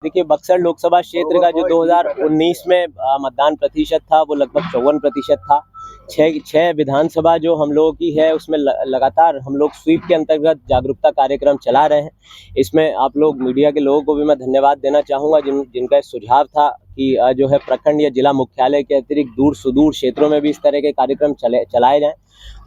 देखिए, बक्सर लोकसभा क्षेत्र का जो 2019 में मतदान प्रतिशत था वो लगभग 54% था। छह विधानसभा जो हम लोगों की है उसमें लगातार हम लोग स्वीप के अंतर्गत जागरूकता कार्यक्रम चला रहे हैं। इसमें आप लोग मीडिया के लोगों को भी मैं धन्यवाद देना चाहूँगा जिनका सुझाव था कि जो है प्रखंड या जिला मुख्यालय के अतिरिक्त दूर सुदूर क्षेत्रों में भी इस तरह के कार्यक्रम चलाए जाएं।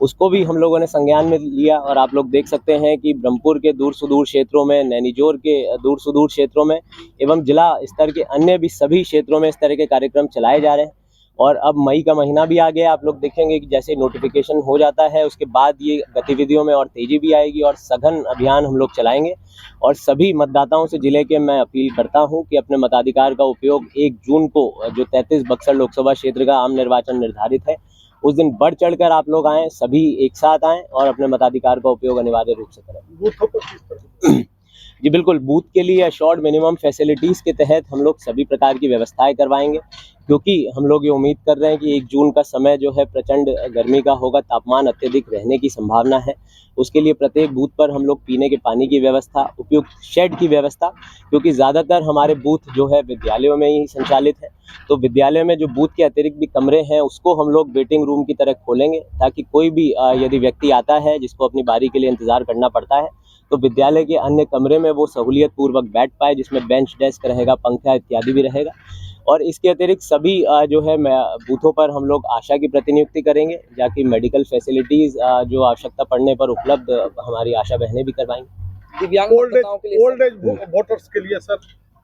उसको भी हम लोगों ने संज्ञान में लिया और आप लोग देख सकते हैं कि ब्रह्मपुर के दूर सुदूर क्षेत्रों में, नैनीजोर के दूर सुदूर क्षेत्रों में एवं जिला स्तर के अन्य भी सभी क्षेत्रों में इस तरह के कार्यक्रम चलाए जा रहे हैं। और अब मई का महीना भी आ गया, आप लोग देखेंगे कि जैसे नोटिफिकेशन हो जाता है उसके बाद ये गतिविधियों में और तेजी भी आएगी और सघन अभियान हम लोग चलाएंगे। और सभी मतदाताओं से जिले के मैं अपील करता हूं कि अपने मताधिकार का उपयोग 1 जून को जो 33 बक्सर लोकसभा क्षेत्र का आम निर्वाचन निर्धारित है उस दिन बढ़ चढ़कर आप लोग आएँ, सभी एक साथ आएँ और अपने मताधिकार का उपयोग अनिवार्य रूप से करें। जी बिल्कुल, बूथ के लिए अशोर्ड मिनिमम फैसिलिटीज़ के तहत हम लोग सभी प्रकार की व्यवस्थाएं करवाएंगे, क्योंकि हम लोग ये उम्मीद कर रहे हैं कि 1 जून का समय जो है प्रचंड गर्मी का होगा, तापमान अत्यधिक रहने की संभावना है। उसके लिए प्रत्येक बूथ पर हम लोग पीने के पानी की व्यवस्था, उपयुक्त शेड की व्यवस्था, क्योंकि ज़्यादातर हमारे बूथ जो है विद्यालयों में ही संचालित है, तो विद्यालय में जो बूथ के अतिरिक्त भी कमरे हैं उसको हम लोग वेटिंग रूम की तरह खोलेंगे, ताकि कोई भी यदि व्यक्ति आता है जिसको अपनी बारी के लिए इंतज़ार करना पड़ता है तो विद्यालय के अन्य कमरे में वो सहूलियत पूर्वक बैठ पाए, जिसमें बेंच डेस्क रहेगा, पंखा इत्यादि भी रहेगा। और इसके अतिरिक्त सभी जो है बूथों पर हम लोग आशा की प्रतिनियुक्ति करेंगे, जाकि मेडिकल फैसिलिटीज़ जो आवश्यकता पड़ने पर उपलब्ध हमारी आशा बहनें भी करवाएंगी। दिव्यांग ओल्ड एज वोटर्स के लिए सर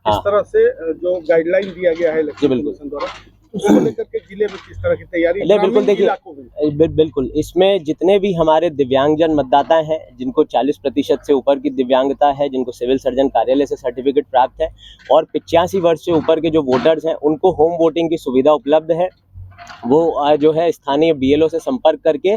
इस तरह से जो गाइडलाइन दिया गया है इलेक्शन कमीशन द्वारा, उसको लेकर के जिले में किस तरह की तैयारी? बिल्कुल, देखिए बिल्कुल इसमें जितने भी हमारे दिव्यांगजन मतदाता हैं, जिनको 40% से ऊपर की दिव्यांगता है, जिनको सिविल सर्जन कार्यालय से सर्टिफिकेट प्राप्त है और 85 वर्ष से ऊपर के जो वोटर्स हैं उनको होम वोटिंग की सुविधा उपलब्ध है। वो जो है स्थानीय बीएलओ से संपर्क करके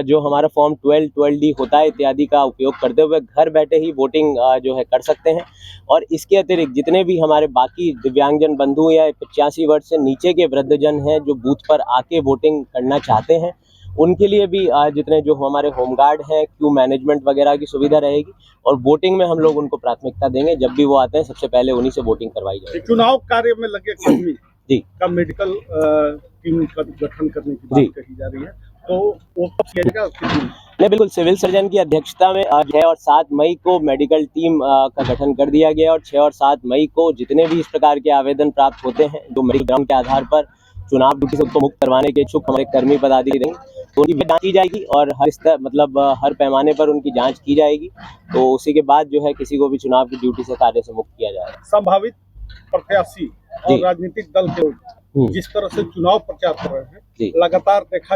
जो हमारा फॉर्म 12D होता है इत्यादि का उपयोग करते हुए घर बैठे ही वोटिंग जो है कर सकते हैं। और इसके अतिरिक्त जितने भी हमारे बाकी दिव्यांगजन बंधु या 85 वर्ष से नीचे के वृद्धजन हैं जो बूथ पर आके वोटिंग करना चाहते हैं, उनके लिए भी जितने जो हमारे होमगार्ड हैं, क्यू मैनेजमेंट वगैरह की सुविधा रहेगी और वोटिंग में हम लोग उनको प्राथमिकता देंगे। जब भी वो आते हैं सबसे पहले उन्हीं से वोटिंग करवाई जाएगी। चुनाव कार्य में लगे कर्मी जी का मेडिकल टीम का गठन करने की बात कही जा रही है, तो वो कब किया जाएगा उसके लिए? नहीं, बिल्कुल सिविल सर्जन की अध्यक्षता में 6 और 7 मई को मेडिकल टीम का गठन कर दिया गया और 6 और 7 मई को जितने भी इस प्रकार के आवेदन प्राप्त होते हैं जो मेडिकल ग्राउंड के आधार पर चुनाव ड्यूटी से उनको मुक्त करवाने के इच्छुक हमारे कर्मी पदाधिकारी रहेंगे, तो उनकी जांच की जाएगी और हर पैमाने पर उनकी जांच की जाएगी। तो उसी के बाद जो है किसी को भी चुनाव की ड्यूटी से कार्य से मुक्त किया जाएगा। संभावित प्रत्याशी और राजनीतिक दल के जिस तरह से चुनाव प्रचार कर रहे हैं, लगातार देखा